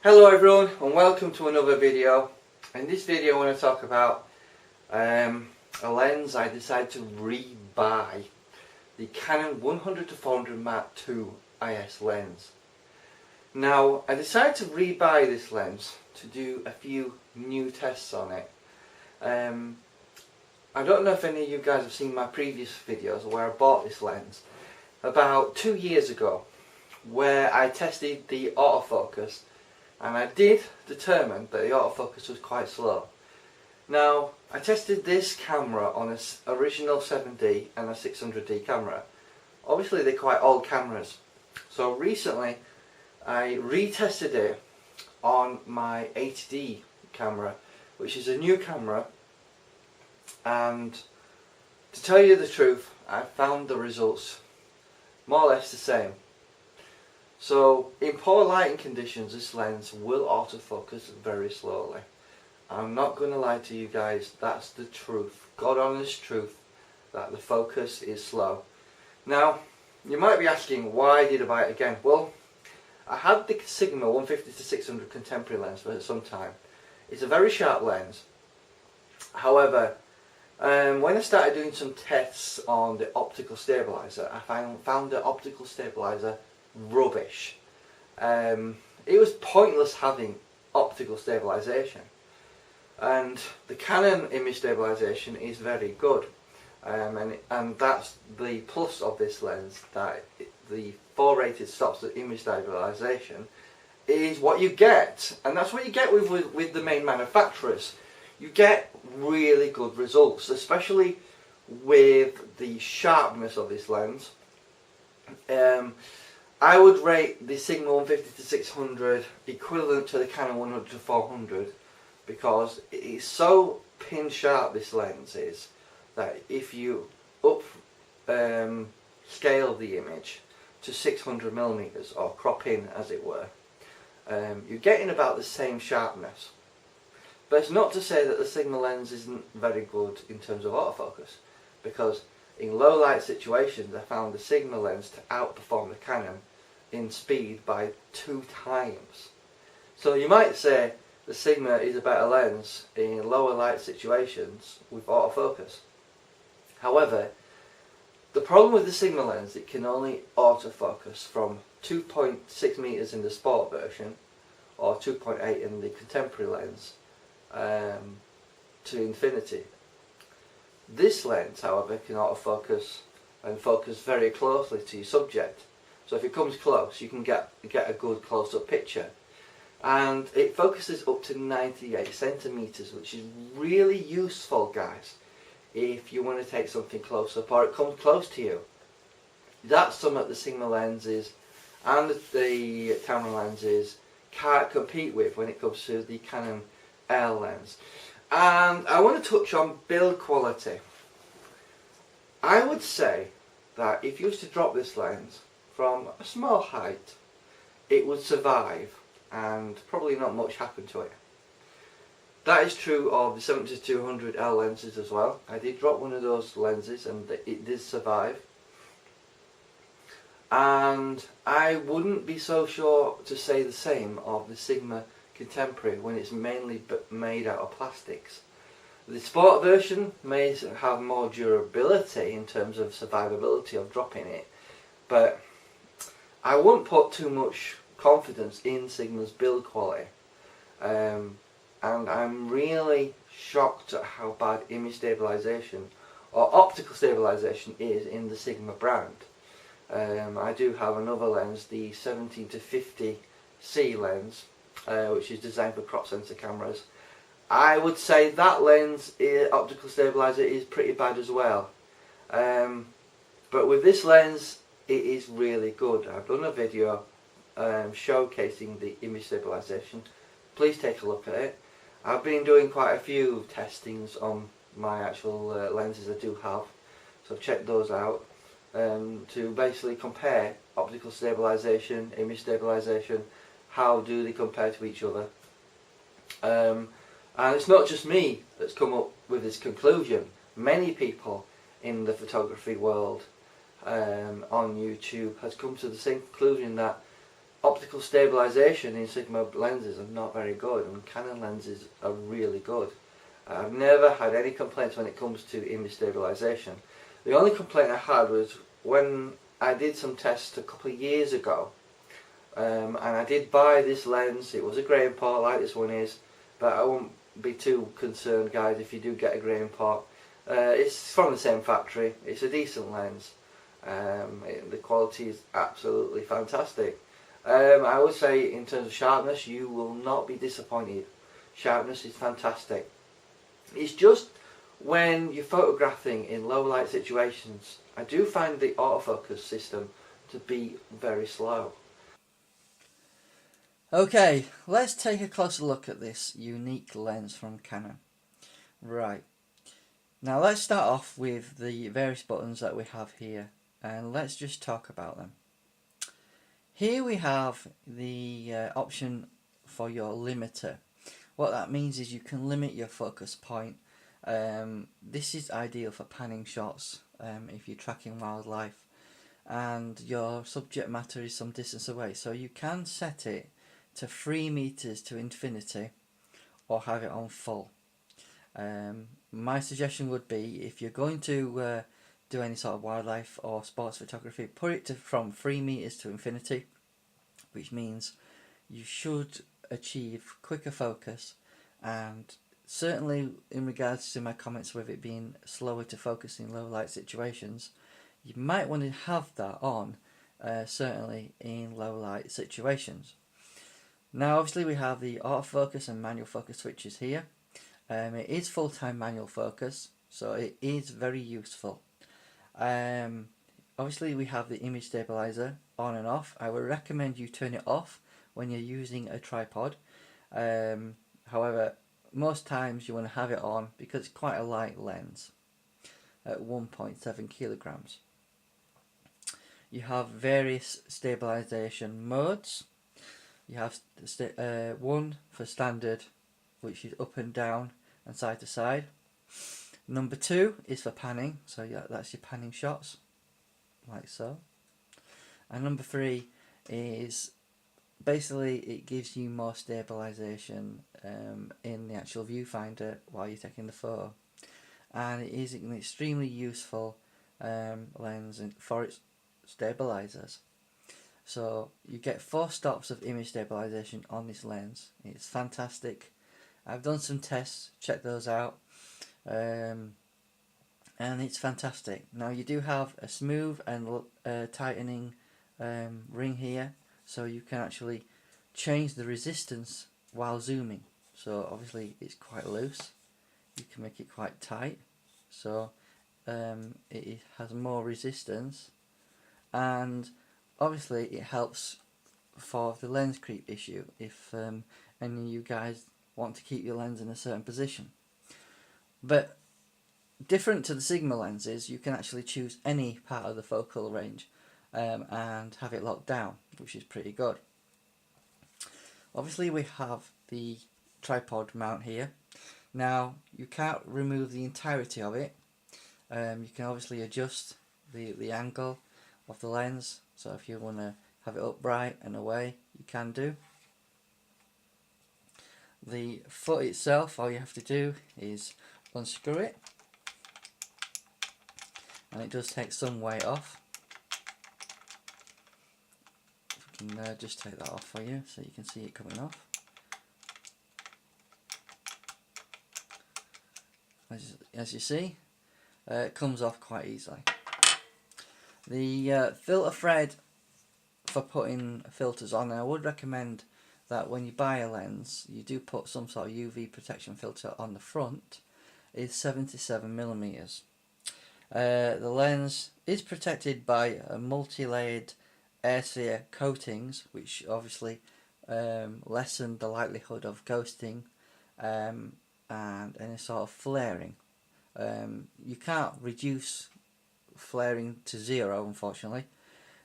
Hello everyone and welcome to another video. In this video I want to talk about a lens I decided to re-buy, the Canon 100-400 Mark II IS lens. Now I decided to re-buy this lens to do a few new tests on it. I don't know if any of you guys have seen my previous videos where I bought this lens about 2 years ago, where I tested the autofocus, and I did determine that the autofocus was quite slow. Now I tested this camera on an original 7D and a 600D camera. Obviously they're quite old cameras, so recently I retested it on my 80D camera, which is a new camera, and to tell you the truth, I found the results more or less the same. So in poor lighting conditions this lens will autofocus very slowly. I'm not going to lie to you guys, that's the truth, God honest truth, that the focus is slow. Now you might be asking, why did I buy it again? Well, I had the Sigma 150-600 contemporary lens for some time. It's a very sharp lens. However, when I started doing some tests on the optical stabilizer, I found the optical stabilizer rubbish. It was pointless having optical stabilization, and the Canon image stabilization is very good, and that's the plus of this lens, that the 4 rated stops of image stabilization is what you get, and that's what you get with the main manufacturers. You get really good results, especially with the sharpness of this lens. I would rate the Sigma 150-600 equivalent to the Canon 100-400 because it is so pin sharp, this lens is, that if you scale the image to 600mm, or crop in as it were, you're getting about the same sharpness. But it's not to say that the Sigma lens isn't very good in terms of autofocus, because in low light situations I found the Sigma lens to outperform the Canon in speed by 2 times. So you might say the Sigma is a better lens in lower light situations with autofocus. However, the problem with the Sigma lens, it can only autofocus from 2.6 meters in the sport version or 2.8 in the contemporary lens to infinity. This lens, however, can autofocus and focus very closely to your subject. So if it comes close, you can get a good close-up picture. And it focuses up to 98 centimeters, which is really useful, guys, if you want to take something close up or it comes close to you. That's something that the Sigma lenses and the Tamron lenses can't compete with when it comes to the Canon L lens. And I want to touch on build quality. I would say that if you was to drop this lens from a small height, it would survive and probably not much happened to it. That is true of the 70-200L lenses as well. I did drop one of those lenses and it did survive. And I wouldn't be so sure to say the same of the Sigma Contemporary when it's mainly made out of plastics. The sport version may have more durability in terms of survivability of dropping it, but I wouldn't put too much confidence in Sigma's build quality. And I'm really shocked at how bad image stabilization or optical stabilization is in the Sigma brand. I do have another lens, the 17-50C lens, which is designed for crop sensor cameras. I would say that lens, optical stabilizer, is pretty bad as well. But with this lens, it is really good. I've done a video showcasing the image stabilization. Please take a look at it. I've been doing quite a few testings on my actual lenses I do have, so check those out to basically compare optical stabilization, image stabilization. How do they compare to each other? And it's not just me that's come up with this conclusion. Many people in the photography world on YouTube has come to the same conclusion, that optical stabilization in Sigma lenses are not very good, and Canon lenses are really good. I've never had any complaints when it comes to image stabilization. The only complaint I had was when I did some tests a couple of years ago, and I did buy this lens. It was a grain pot like this one is, but I won't be too concerned, guys, if you do get a grain pot. It's from the same factory. It's a decent lens. The quality is absolutely fantastic. I would say in terms of sharpness, you will not be disappointed. Sharpness is fantastic. It's just when you're photographing in low light situations, I do find the autofocus system to be very slow. Okay, let's take a closer look at this unique lens from Canon. Right, now let's start off with the various buttons that we have here, and let's just talk about them. Here we have the option for your limiter. What that means is you can limit your focus point. This is ideal for panning shots if you're tracking wildlife and your subject matter is some distance away. So you can set it to 3 meters to infinity or have it on full. My suggestion would be, if you're going to do any sort of wildlife or sports photography, put it from 3 meters to infinity, which means you should achieve quicker focus. And certainly in regards to my comments with it being slower to focus in low light situations, you might want to have that on certainly in low light situations. Now obviously we have the autofocus and manual focus switches here. It is full-time manual focus, so it is very useful. Obviously we have the image stabilizer on and off. I would recommend you turn it off when you're using a tripod. However, most times you want to have it on because it's quite a light lens at 1.7 kilograms. You have various stabilization modes. You have one for standard, which is up and down and side to side. Number 2 is for panning, so yeah, that's your panning shots, like so. And number 3 is basically it gives you more stabilization in the actual viewfinder while you're taking the photo, and it is an extremely useful lens for its stabilizers. So you get 4 stops of image stabilization on this lens. It's fantastic. I've done some tests, check those out, and it's fantastic. Now you do have a smooth and tightening ring here, so you can actually change the resistance while zooming. So obviously it's quite loose, you can make it quite tight, so it has more resistance, and obviously it helps for the lens creep issue if any of you guys want to keep your lens in a certain position. But different to the Sigma lenses, you can actually choose any part of the focal range and have it locked down, which is pretty good. Obviously we have the tripod mount here. Now you can't remove the entirety of it. You can obviously adjust the angle of the lens, so if you want to have it upright and away, you can do. The foot itself, all you have to do is unscrew it, and it does take some weight off. If we can just take that off for you so you can see it coming off. As you see, it comes off quite easily. The filter thread for putting filters on, and I would recommend that when you buy a lens you do put some sort of UV protection filter on the front, is 77mm. The lens is protected by a multi-layered air sear coatings, which obviously lessen the likelihood of ghosting and any sort of flaring. You can't reduce flaring to 0, unfortunately,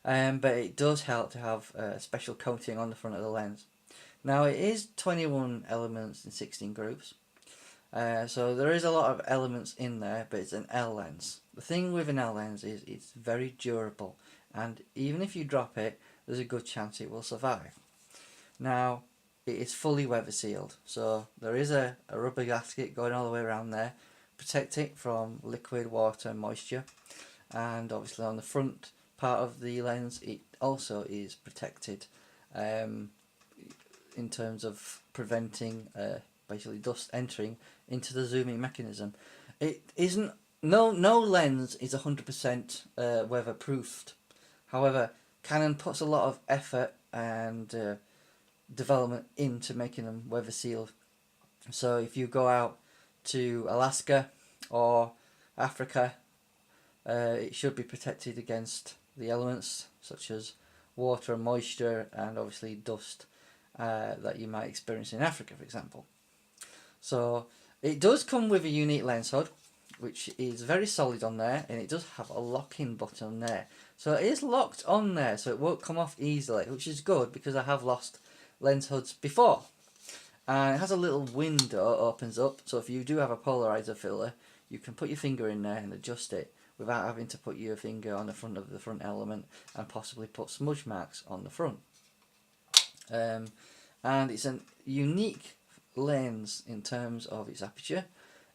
but it does help to have a special coating on the front of the lens. Now it is 21 elements in 16 groups, so there is a lot of elements in there, but it's an L lens. The thing with an L lens is it's very durable, and even if you drop it, there's a good chance it will survive. Now, it is fully weather sealed, so there is a rubber gasket going all the way around there, protect it from liquid, water and moisture. And obviously on the front part of the lens it also is protected in terms of preventing basically dust entering into the zooming mechanism. It isn't, no lens is 100% weather proofed. However, Canon puts a lot of effort and development into making them weather sealed. So if you go out to Alaska or Africa, it should be protected against the elements such as water and moisture and obviously dust that you might experience in Africa, for example. So it does come with a unique lens hood, which is very solid on there, and it does have a lock-in button on there. So it is locked on there, so it won't come off easily, which is good because I have lost lens hoods before. And it has a little window opens up, so if you do have a polarizer filler, you can put your finger in there and adjust it without having to put your finger on the front of the front element and possibly put smudge marks on the front. And it's a unique lens in terms of its aperture,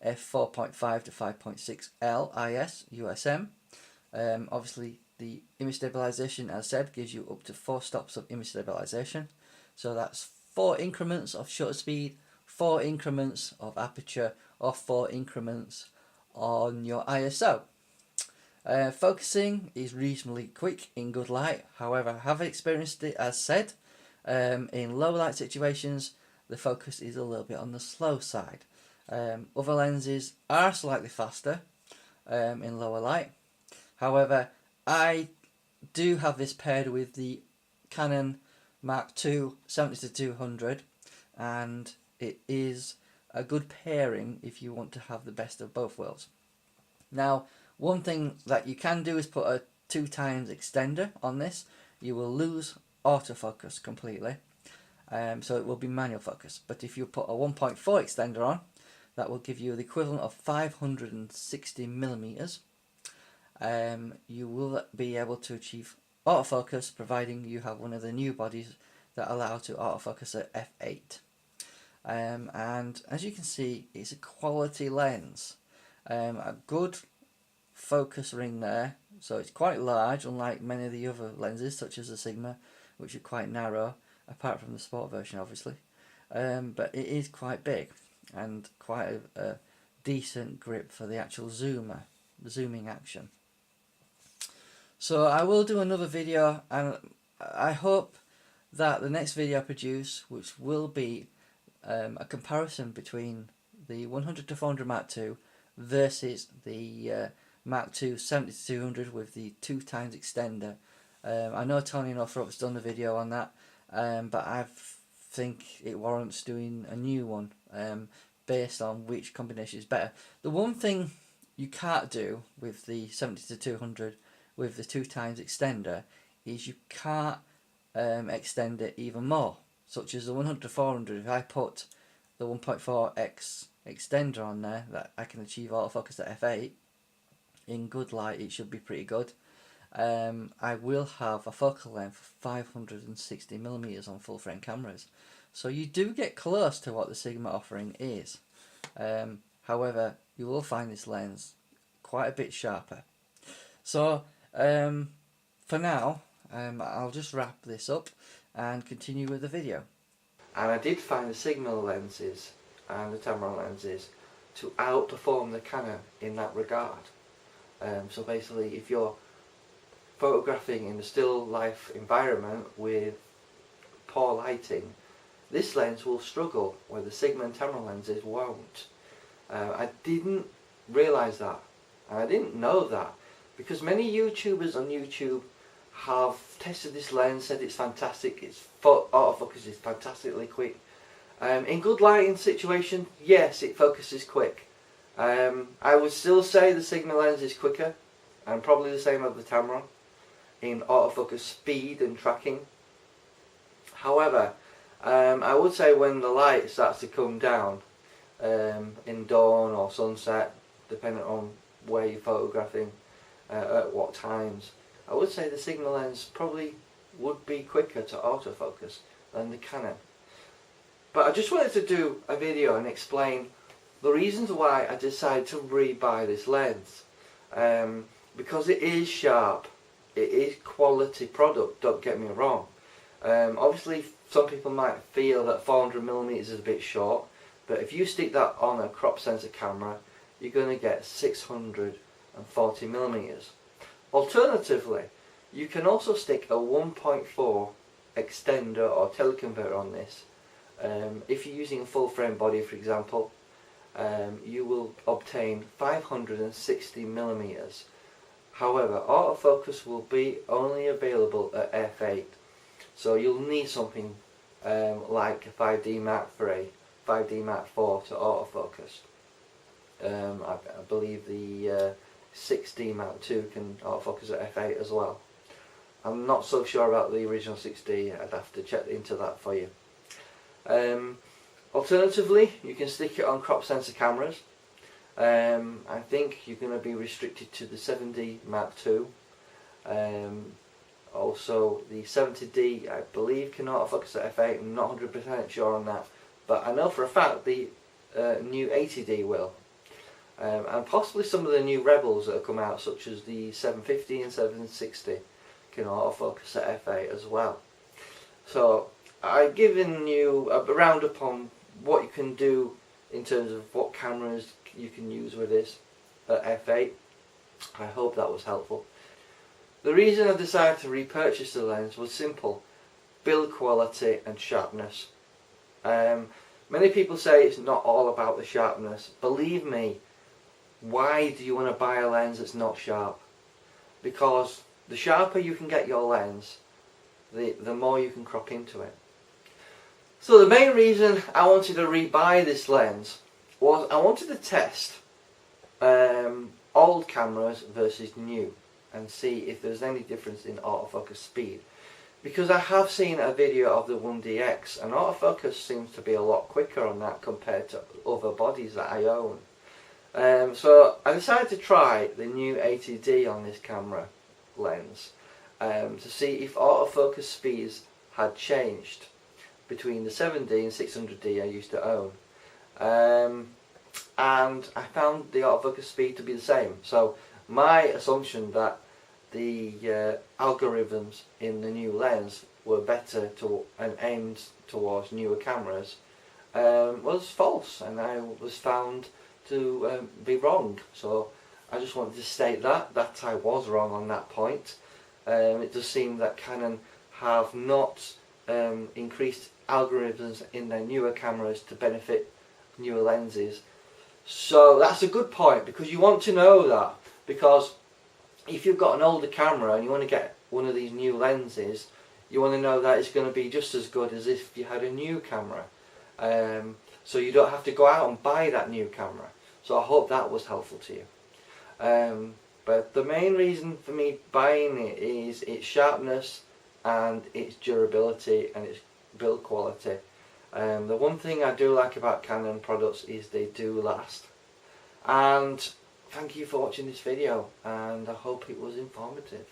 f4.5 to 5.6 LIS USM. Obviously the image stabilization, as said, gives you up to 4 stops of image stabilization, so that's 4 increments of shutter speed, 4 increments of aperture, or 4 increments on your ISO. Focusing is reasonably quick in good light. However, I have experienced it, as said, in low light situations the focus is a little bit on the slow side. Other lenses are slightly faster in lower light. However, I do have this paired with the Canon Mark II 70-200, and it is a good pairing if you want to have the best of both worlds. Now, one thing that you can do is put a 2x extender on this. You will lose autofocus completely, so it will be manual focus. But if you put a 1.4 extender on, that will give you the equivalent of 560mm. You will be able to achieve autofocus providing you have one of the new bodies that allow to autofocus at f8. And as you can see, it's a quality lens. A good focus ring there, so it's quite large, unlike many of the other lenses such as the Sigma, which are quite narrow, apart from the sport version obviously. But it is quite big and quite a decent grip for the actual zooming action. So I will do another video, and I hope that the next video I produce, which will be a comparison between the 100-400 Mark II versus the Mark II 70-200 with the 2x extender. I know Tony Northrup's done the video on that, but I think it warrants doing a new one based on which combination is better. The one thing you can't do with the 70-200 with the 2x extender is you can't extend it even more, such as the 100-400. If I put the 1.4x extender on there, that I can achieve autofocus at f8 in good light, it should be pretty good. I will have a focal length of 560mm on full frame cameras, so you do get close to what the Sigma offering is. However, you will find this lens quite a bit sharper. So for now, I'll just wrap this up and continue with the video. And I did find the Sigma lenses and the Tamron lenses to outperform the Canon in that regard. So basically, if you're photographing in a still life environment with poor lighting, this lens will struggle where the Sigma and Tamron lenses won't. I didn't realise that, and I didn't know that, because many YouTubers on YouTube have tested this lens, said it's fantastic, its autofocus is fantastically quick. In good lighting situation, yes, it focuses quick. I would still say the Sigma lens is quicker, and probably the same as the Tamron in autofocus speed and tracking. However, I would say when the light starts to come down in dawn or sunset, depending on where you're photographing, at what times, I would say the Sigma lens probably would be quicker to autofocus than the Canon. But I just wanted to do a video and explain the reasons why I decided to rebuy this lens. Because it is sharp, it is quality product, don't get me wrong. Obviously some people might feel that 400mm is a bit short, but if you stick that on a crop sensor camera, you're going to get 640mm. Alternatively, you can also stick a 1.4 extender or teleconverter on this. If you're using a full frame body, for example, you will obtain 560mm. However, autofocus will be only available at f8, so you'll need something like a 5D Mark III, 5D Mark IV to autofocus. I believe the 6D Mark II can autofocus at f8 as well. I'm not so sure about the original 6D, I'd have to check into that for you. Alternatively, you can stick it on crop sensor cameras. I think you're going to be restricted to the 7D Mark II. Also the 70D I believe can autofocus at f8, I'm not 100% sure on that, but I know for a fact the new 80D will. And possibly some of the new Rebels that have come out, such as the 750 and 760, can autofocus at f8 as well. So I've given you a roundup on what you can do in terms of what cameras you can use with this at f8. I hope that was helpful. The reason I decided to repurchase the lens was simple: build quality and sharpness. Many people say it's not all about the sharpness. Believe me, why do you want to buy a lens that's not sharp? Because the sharper you can get your lens, the more you can crop into it. So the main reason I wanted to rebuy this lens was I wanted to test old cameras versus new and see if there's any difference in autofocus speed. Because I have seen a video of the 1DX and autofocus seems to be a lot quicker on that compared to other bodies that I own. So I decided to try the new 80D on this camera lens to see if autofocus speeds had changed between the 7D and 600D I used to own. And I found the autofocus speed to be the same. So my assumption that the algorithms in the new lens were better and aimed towards newer cameras was false, and I was found to be wrong. So I just wanted to state that I was wrong on that point. It does seem that Canon have not increased algorithms in their newer cameras to benefit newer lenses. So that's a good point, because you want to know that, because if you've got an older camera and you want to get one of these new lenses, you want to know that it's going to be just as good as if you had a new camera. So you don't have to go out and buy that new camera. So I hope that was helpful to you. But the main reason for me buying it is its sharpness and its durability and its build quality. The one thing I do like about Canon products is they do last. And thank you for watching this video, and I hope it was informative.